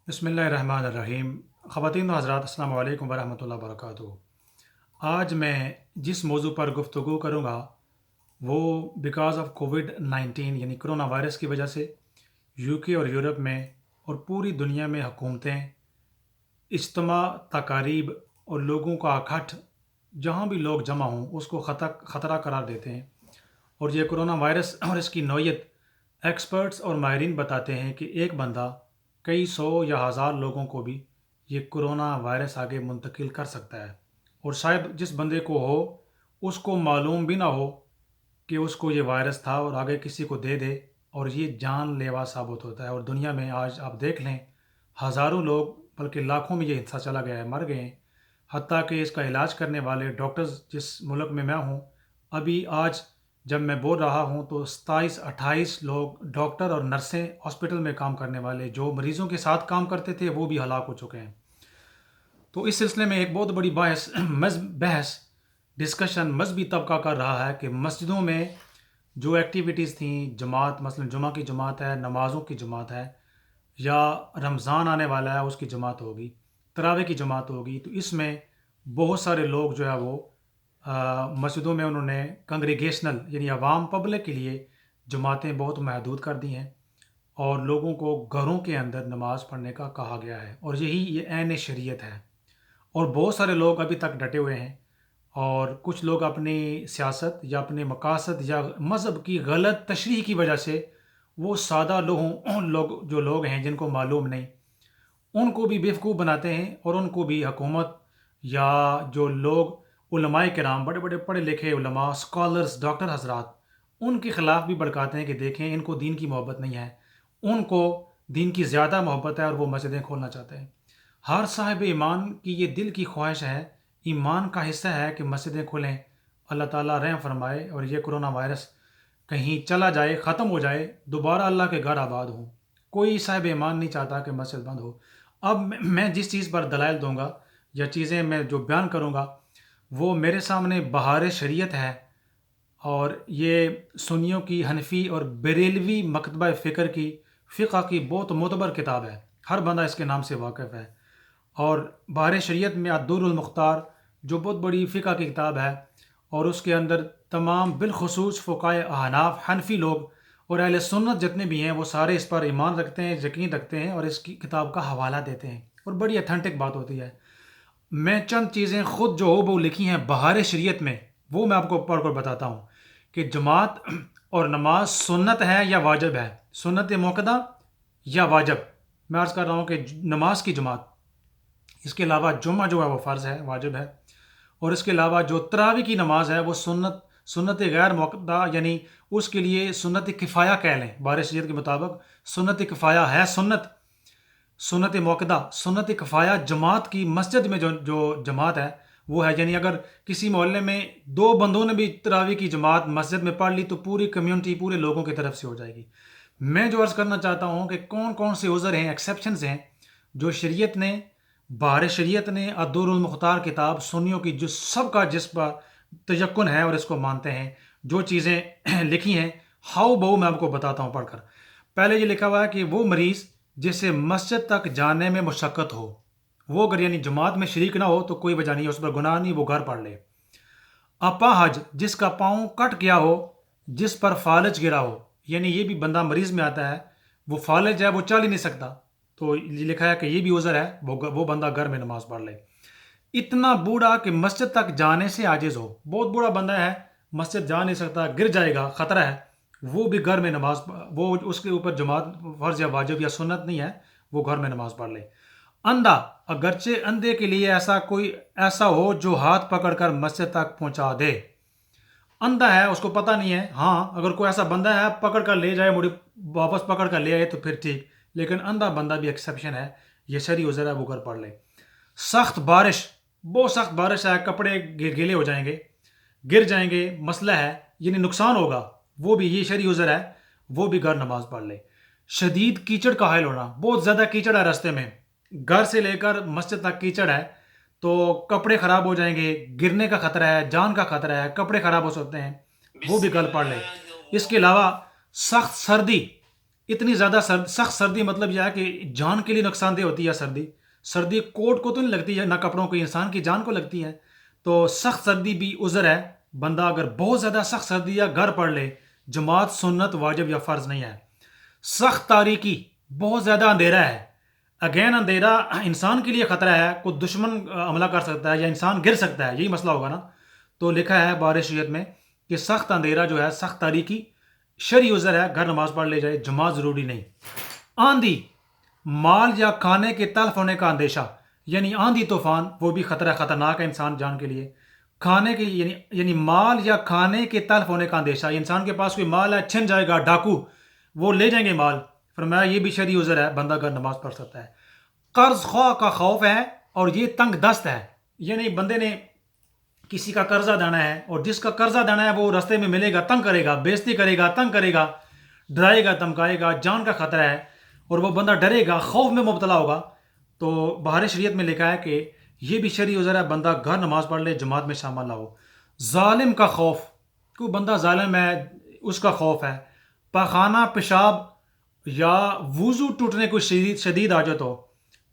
بسم اللہ الرحمن الرحیم۔ خواتین و حضرات، السلام علیکم ورحمۃ اللہ وبرکاتہ۔ آج میں جس موضوع پر گفتگو کروں گا وہ بیکاز آف کووڈ-19 یعنی کرونا وائرس کی وجہ سے یو کے اور یورپ میں اور پوری دنیا میں حکومتیں اجتماع، تقاریب اور لوگوں کا اکٹھ جہاں بھی لوگ جمع ہوں اس کو خطرہ قرار دیتے ہیں۔ اور یہ کرونا وائرس اور اس کی نوعیت ایکسپرٹس اور ماہرین بتاتے ہیں کہ ایک بندہ کئی سو یا ہزار لوگوں کو بھی یہ کرونا وائرس آگے منتقل کر سکتا ہے، اور شاید جس بندے کو ہو اس کو معلوم بھی نہ ہو کہ اس کو یہ وائرس تھا اور آگے کسی کو دے دے، اور یہ جان لیوا ثابت ہوتا ہے۔ اور دنیا میں آج آپ دیکھ لیں ہزاروں لوگ بلکہ لاکھوں میں یہ حصہ چلا گیا ہے، مر گئے ہیں، حتیٰ کہ اس کا علاج کرنے والے ڈاکٹرز جس ملک میں ہوں، ابھی آج جب میں بول رہا ہوں تو 27-28 لوگ ڈاکٹر اور نرسیں ہاسپٹل میں کام کرنے والے جو مریضوں کے ساتھ کام کرتے تھے وہ بھی ہلاک ہو چکے ہیں۔ تو اس سلسلے میں ایک بہت بڑی بحث ڈسکشن مذہبی طبقہ کر رہا ہے کہ مسجدوں میں جو ایکٹیویٹیز تھیں، جماعت، مثلا جمعہ کی جماعت ہے، نمازوں کی جماعت ہے، یا رمضان آنے والا ہے اس کی جماعت ہوگی، تراویح کی جماعت ہوگی، تو اس میں بہت سارے لوگ جو ہے وہ مسجدوں میں انہوں نے کنگریگیشنل یعنی عوام پبلک کے لیے جماعتیں بہت محدود کر دی ہیں، اور لوگوں کو گھروں کے اندر نماز پڑھنے کا کہا گیا ہے، اور یہ عین شریعت ہے۔ اور بہت سارے لوگ ابھی تک ڈٹے ہوئے ہیں، اور کچھ لوگ اپنی سیاست یا اپنے مقاصد یا مذہب کی غلط تشریح کی وجہ سے وہ سادہ لوگ ہیں جن کو معلوم نہیں، ان کو بھی بیوقوف بناتے ہیں، اور ان کو بھی حکومت یا جو لوگ علماء کرام، بڑے بڑے پڑھے لکھے علماء، اسکالرز، ڈاکٹر حضرات، ان کے خلاف بھی بھڑکاتے ہیں کہ دیکھیں ان کو دین کی محبت نہیں ہے، ان کو دین کی زیادہ محبت ہے اور وہ مسجدیں کھولنا چاہتے ہیں۔ ہر صاحب ایمان کی یہ دل کی خواہش ہے، ایمان کا حصہ ہے کہ مسجدیں کھلیں، اللہ تعالیٰ رحم فرمائے اور یہ کرونا وائرس کہیں چلا جائے، ختم ہو جائے، دوبارہ اللہ کے گھر آباد ہوں۔ کوئی صاحب ایمان نہیں چاہتا کہ مسجد بند ہو۔ اب میں جس چیز پر دلائل دوں گا یا چیزیں میں جو بیان کروں گا وہ میرے سامنے بہارشریعت ہے، اور یہ سنیوں کی، حنفی اور بریلوی مکتبہ فکر کی فقہ کی بہت معتبر کتاب ہے، ہر بندہ اس کے نام سے واقف ہے۔ اور بہارشریعت میں الدر المختار جو بہت بڑی فقہ کی کتاب ہے، اور اس کے اندر تمام بالخصوص فقہائے احناف، حنفی لوگ اور اہل سنت جتنے بھی ہیں وہ سارے اس پر ایمان رکھتے ہیں، یقین رکھتے ہیں، اور اس کی کتاب کا حوالہ دیتے ہیں، اور بڑی اتھینٹک بات ہوتی ہے۔ میں چند چیزیں خود جو ہو لکھی ہیں بہارشریعت میں وہ میں آپ کو پڑھ کر بتاتا ہوں کہ جماعت اور نماز سنت ہے یا واجب ہے، سنت موقدہ یا واجب۔ میں عرض کر رہا ہوں کہ نماز کی جماعت، اس کے علاوہ جمعہ جو ہے وہ فرض ہے، واجب ہے، اور اس کے علاوہ جو تراویح کی نماز ہے وہ سنت غیر موقدہ یعنی اس کے لیے سنت کفایہ کہہ لیں، بہارشریعت کے مطابق سنت کفایہ ہے، سنت موقدہ، سنت کفایہ جماعت کی مسجد میں جو جماعت ہے وہ ہے، یعنی اگر کسی محلے میں دو بندوں نے بھی تراویح کی جماعت مسجد میں پڑھ لی تو پوری کمیونٹی، پورے لوگوں کی طرف سے ہو جائے گی۔ میں جو عرض کرنا چاہتا ہوں کہ کون کون سے عذر ہیں، ایکسیپشنز ہیں جو شریعت نے، بہارشریعت نے الدر المختار کتاب سنیوں کی جو سب کا جس پر تیقن ہے اور اس کو مانتے ہیں، جو چیزیں لکھی ہیں ہاؤ بہو میں آپ کو بتاتا ہوں پڑھ کر۔ پہلے یہ لکھا ہوا ہے کہ وہ مریض جسے مسجد تک جانے میں مشقت ہو، وہ اگر یعنی جماعت میں شریک نہ ہو تو کوئی وجہ نہیں ہے، اس پر گناہ نہیں، وہ گھر پڑھ لے۔ اپاہج، جس کا پاؤں کٹ گیا ہو، جس پر فالج گرا ہو، یعنی یہ بھی بندہ مریض میں آتا ہے، وہ فالج ہے، وہ چل ہی نہیں سکتا، تو یہ لکھا ہے کہ یہ بھی عذر ہے، وہ بندہ گھر میں نماز پڑھ لے۔ اتنا بوڑھا کہ مسجد تک جانے سے عاجز ہو، بہت بوڑھا بندہ ہے، مسجد جا نہیں سکتا، گر جائے گا، خطرہ ہے، وہ بھی گھر میں نماز وہ اس کے اوپر جماعت فرض یا واجب یا سنت نہیں ہے، وہ گھر میں نماز پڑھ لے۔ اندھا، اگرچہ اندھے کے لیے ایسا ہو جو ہاتھ پکڑ کر مسجد تک پہنچا دے۔ اندھا ہے، اس کو پتہ نہیں ہے، ہاں اگر کوئی ایسا بندہ ہے پکڑ کر لے جائے، مڑی واپس پکڑ کر لے آئے تو پھر ٹھیک، لیکن اندھا بندہ بھی ایکسیپشن ہے، یہ شرعی عذر ہے، وہ گھر پڑھ لے۔ سخت بارش، بہت سخت بارش ہے، کپڑے گیلے ہو جائیں گے، گر جائیں گے، مسئلہ ہے، یعنی نقصان ہوگا، وہ بھی یہ شرعی عذر ہے، وہ بھی گھر نماز پڑھ لے۔ شدید کیچڑ کا حائل ہونا، بہت زیادہ کیچڑ ہے راستے میں، گھر سے لے کر مسجد تک کیچڑ ہے، تو کپڑے خراب ہو جائیں گے، گرنے کا خطرہ ہے، جان کا خطرہ ہے، کپڑے خراب ہو سکتے ہیں، وہ بھی گھر پڑھ لے۔ اس کے علاوہ سخت سردی، اتنی زیادہ سخت سردی مطلب یہ ہے کہ جان کے لیے نقصان دہ ہوتی ہے سردی. سردی کوٹ کو تو نہیں لگتی ہے نہ کپڑوں کو، انسان کی جان کو لگتی ہے. تو سخت سردی بھی عذر ہے. بندہ اگر بہت زیادہ سخت سردی ہے گھر پڑھ لے، جماعت سنت واجب یا فرض نہیں ہے. سخت تاریکی، بہت زیادہ اندھیرا ہے. اگین اندھیرا انسان کے لیے خطرہ ہے، کوئی دشمن حملہ کر سکتا ہے یا انسان گر سکتا ہے، یہی مسئلہ ہوگا نا. تو لکھا ہے بہارشریعت میں کہ سخت اندھیرا جو ہے، سخت تاریکی شرعی عذر ہے، گھر نماز پڑھ لے جائے، جماعت ضروری نہیں. آندھی، مال یا کھانے کے تلف ہونے کا اندیشہ، یعنی آندھی طوفان وہ بھی خطرہ، خطرناک ہے انسان جان کے لیے. کھانے کے یعنی مال یا کھانے کے تلف ہونے کا اندیشہ، انسان کے پاس کوئی مال ہے، چھن جائے گا، ڈاکو وہ لے جائیں گے مال، فرمایا یہ بھی شرعی عذر ہے، بندہ گھر نماز پڑھ سکتا ہے. قرض خواہ کا خوف ہے اور یہ تنگ دست ہے، یعنی بندے نے کسی کا قرضہ دینا ہے اور جس کا قرضہ دینا ہے وہ راستے میں ملے گا، تنگ کرے گا، بےزتی کرے گا، تنگ کرے گا، ڈرائے گا، دھمکائے گا، جان کا خطرہ ہے اور وہ بندہ ڈرے گا، خوف میں مبتلا ہوگا. تو بہارشریعت میں لکھا ہے کہ یہ بھی شرعی عذر ہے، بندہ گھر نماز پڑھ لے، جماعت میں شامل نہ ہو. ظالم کا خوف، کوئی بندہ ظالم ہے اس کا خوف ہے. پاخانہ پیشاب یا وضو ٹوٹنے کو شدید حاجت ہو،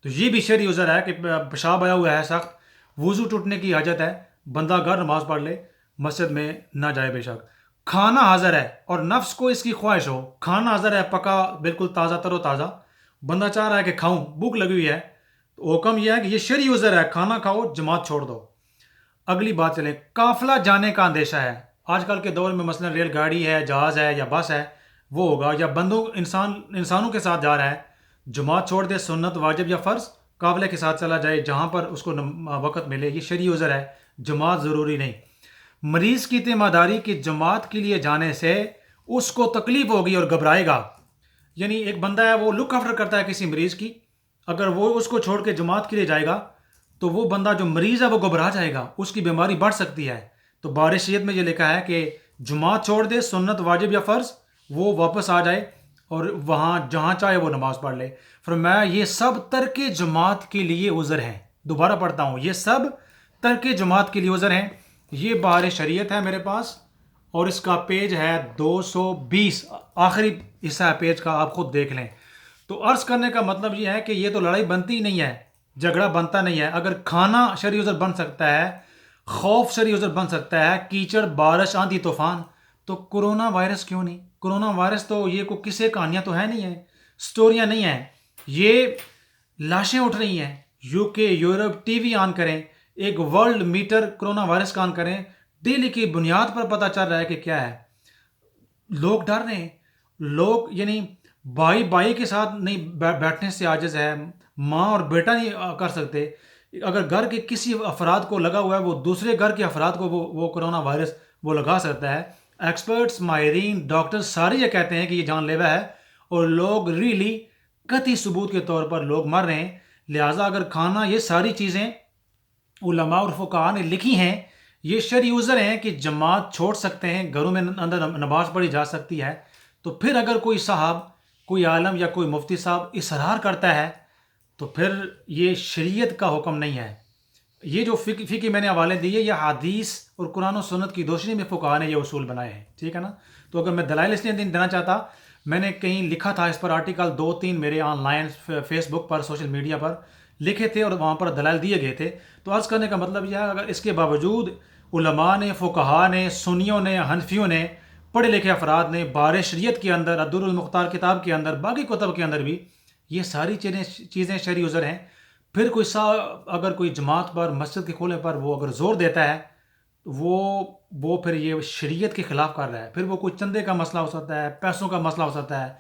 تو یہ بھی شرعی عذر ہے کہ پیشاب آیا ہوا ہے سخت، وضو ٹوٹنے کی حاجت ہے، بندہ گھر نماز پڑھ لے، مسجد میں نہ جائے بے شک. کھانا حاضر ہے اور نفس کو اس کی خواہش ہو، کھانا حاضر ہے پکا بالکل تازہ تر و تازہ، بندہ چاہ رہا ہے کہ کھاؤں، بھوک لگی ہوئی ہے، تو حکم یہ ہے کہ یہ شرعی عذر ہے، کھانا کھاؤ، جماعت چھوڑ دو. اگلی بات چلیں، قافلہ جانے کا اندیشہ ہے. آج کل کے دور میں مثلا ریل گاڑی ہے، جہاز ہے یا بس ہے، وہ ہوگا، یا بندوں انسانوں کے ساتھ جا رہا ہے، جماعت چھوڑ دے، سنت واجب یا فرض، قافلے کے ساتھ چلا جائے جہاں پر اس کو وقت ملے، یہ شرعی عذر ہے، جماعت ضروری نہیں. مریض کی تیمارداری کی جماعت کے لیے جانے سے اس کو تکلیف ہوگی اور گھبرائے گا. یعنی ایک بندہ ہے وہ لک آفٹر کرتا ہے کسی مریض کی، اگر وہ اس کو چھوڑ کے جماعت کے لیے جائے گا تو وہ بندہ جو مریض ہے وہ گھبرا جائے گا، اس کی بیماری بڑھ سکتی ہے. تو بہارشریعت میں یہ لکھا ہے کہ جماعت چھوڑ دے، سنت واجب یا فرض، وہ واپس آ جائے اور وہاں جہاں چاہے وہ نماز پڑھ لے. فرمایا یہ سب ترک جماعت کے لیے عذر ہیں. دوبارہ پڑھتا ہوں، یہ سب ترک جماعت کے لیے عذر ہیں. یہ بہارشریعت ہے میرے پاس اور اس کا پیج ہے 220، آخری حصہ ہے پیج کا، آپ خود دیکھ لیں. تو عرض کرنے کا مطلب یہ ہے کہ یہ تو لڑائی بنتی ہی نہیں ہے، جھگڑا بنتا نہیں ہے. اگر کھانا شرعی عذر بن سکتا ہے، خوف شرعی عذر بن سکتا ہے، کیچڑ، بارش، آندھی طوفان، تو کرونا وائرس کیوں نہیں؟ کرونا وائرس تو یہ کوئی کسے کہانیاں تو ہے نہیں ہیں، سٹوریاں نہیں ہیں، یہ لاشیں اٹھ رہی ہیں. یو کے، یورپ، ٹی وی آن کریں، ایک ورلڈ میٹر کرونا وائرس کا آن کریں، ڈیلی کی بنیاد پر پتہ چل رہا ہے کہ کیا ہے. لوگ ڈر رہے ہیں، لوگ یعنی بھائی بھائی کے ساتھ نہیں بیٹھنے سے عاجز ہے، ماں اور بیٹا نہیں کر سکتے. اگر گھر کے کسی افراد کو لگا ہوا ہے، وہ دوسرے گھر کے افراد کو وہ کرونا وائرس وہ لگا سکتا ہے. ایکسپرٹس، ماہرین، ڈاکٹر سارے یہ کہتے ہیں کہ یہ جان لیوا ہے اور لوگ ریلی قطعی ثبوت کے طور پر لوگ مر رہے ہیں. لہٰذا اگر کھانا، یہ ساری چیزیں علماء اور فقہاء نے لکھی ہیں، یہ شرعی عذر ہیں کہ جماعت چھوڑ سکتے ہیں، گھروں میں اندر نماز پڑھی جا سکتی ہے. تو پھر اگر کوئی صاحب، کوئی عالم یا کوئی مفتی صاحب اصرار کرتا ہے تو پھر یہ شریعت کا حکم نہیں ہے. یہ جو فقہ میں نے حوالے دیے، یہ حدیث اور قرآن و سنت کی روشنی میں فقہاء نے یہ اصول بنائے ہیں، ٹھیک ہے نا. تو اگر میں دلائل اس لیے دینا چاہتا، میں نے کہیں لکھا تھا اس پر آرٹیکل 2-3 میرے آن لائن فیس بک پر، سوشل میڈیا پر لکھے تھے اور وہاں پر دلائل دیے گئے تھے. تو عرض کرنے کا مطلب یہ ہے، اگر اس کے باوجود علماء نے، فقہاء نے، سنیوں نے، حنفیوں نے، پڑھے لکھے افراد نے بہارشریعت کے اندر، الدر المختار کتاب کے اندر، باقی کتب کے اندر بھی یہ ساری چیزیں شرعی عذر ہیں. پھر کوئی اگر کوئی جماعت پر، مسجد کے کھولنے پر وہ اگر زور دیتا ہے، وہ پھر یہ شریعت کے خلاف کر رہا ہے. پھر وہ کوئی چندے کا مسئلہ ہو سکتا ہے، پیسوں کا مسئلہ ہو سکتا ہے،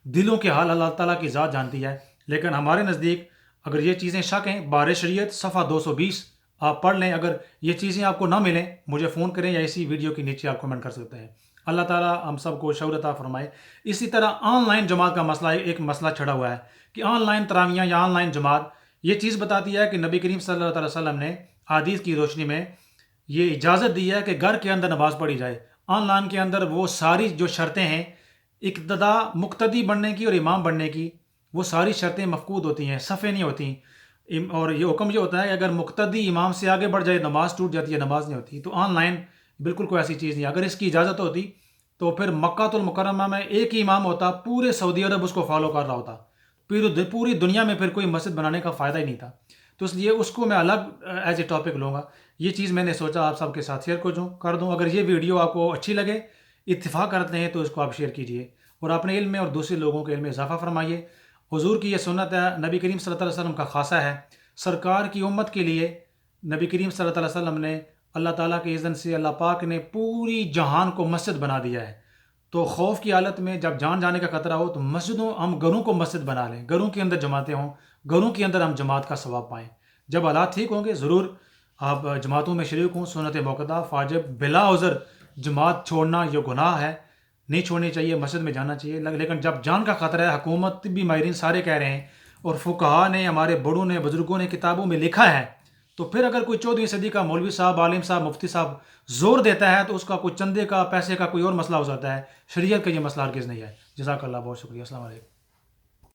دلوں کے حال اللہ تعالیٰ کی ذات جانتی ہے. لیکن ہمارے نزدیک اگر یہ چیزیں شک ہیں، بہارشریعت صفحہ 220 آپ پڑھ لیں. اگر یہ چیزیں آپ کو نہ ملیں، مجھے فون کریں یا اسی ویڈیو کے نیچے آپ کمنٹ کر سکتے ہیں. اللہ تعالیٰ ہم سب کو شعور عطا فرمائے. اسی طرح آن لائن جماعت کا مسئلہ، ایک مسئلہ چھڑا ہوا ہے کہ آن لائن تراویحاں یا آن لائن جماعت، یہ چیز بتاتی ہے کہ نبی کریم صلی اللہ علیہ وسلم نے حدیث کی روشنی میں یہ اجازت دی ہے کہ گھر کے اندر نماز پڑھی جائے. آن لائن کے اندر وہ ساری جو شرطیں ہیں اقتدا، مقتدی بننے کی اور امام بننے کی، وہ ساری شرطیں مفقود ہوتی ہیں، صفحے نہیں ہوتی. اور یہ حکم یہ ہوتا ہے کہ اگر مقتدی امام سے آگے بڑھ جائے نماز ٹوٹ جاتی ہے، نماز نہیں ہوتی. تو آن لائن بالکل کوئی ایسی چیز نہیں. اگر اس کی اجازت ہوتی تو پھر مکہ المکرمہ میں ایک ہی امام ہوتا، پورے سعودی عرب اس کو فالو کر رہا ہوتا، پوری دنیا میں پھر کوئی مسجد بنانے کا فائدہ ہی نہیں تھا. تو اس لیے اس کو میں الگ ایز اے ٹاپک لوں گا. یہ چیز میں نے سوچا آپ سب کے ساتھ شیئر کر دوں. اگر یہ ویڈیو آپ کو اچھی لگے، اتفاق کرتے ہیں، تو اس کو آپ شیئر کیجئے اور اپنے علم میں اور دوسرے لوگوں کے علم میں اضافہ فرمائیے. حضور کی یہ سنت ہے، نبی کریم صلی اللہ علیہ وسلم کا خاصہ ہے. سرکار کی امت کے لیے نبی کریم صلی اللہ علیہ وسلم نے، اللہ تعالیٰ کے اذن سے اللہ پاک نے پوری جہان کو مسجد بنا دیا ہے. تو خوف کی حالت میں جب جان جانے کا خطرہ ہو تو مسجدوں، ہم گھروں کو مسجد بنا لیں، گھروں کے اندر جماعتیں ہوں، گھروں کے اندر ہم جماعت کا ثواب پائیں. جب حالات ٹھیک ہوں گے ضرور آپ جماعتوں میں شریک ہوں. سنت موقدہ فاجب بلا عذر جماعت چھوڑنا یہ گناہ ہے، نہیں چھوڑنی چاہیے، مسجد میں جانا چاہیے. لیکن جب جان کا خطرہ ہے، حکومت، طبی ماہرین سارے کہہ رہے ہیں، اور فقہا نے، ہمارے بڑوں نے، بزرگوں نے کتابوں میں لکھا ہے، تو پھر اگر کوئی 14ویں صدی کا مولوی صاحب، عالم صاحب، مفتی صاحب زور دیتا ہے تو اس کا کوئی چندے کا، پیسے کا کوئی اور مسئلہ ہو جاتا ہے. شریعت کا یہ مسئلہ ہرگز نہیں ہے. جزاک اللہ، بہت شکریہ. السلام علیکم.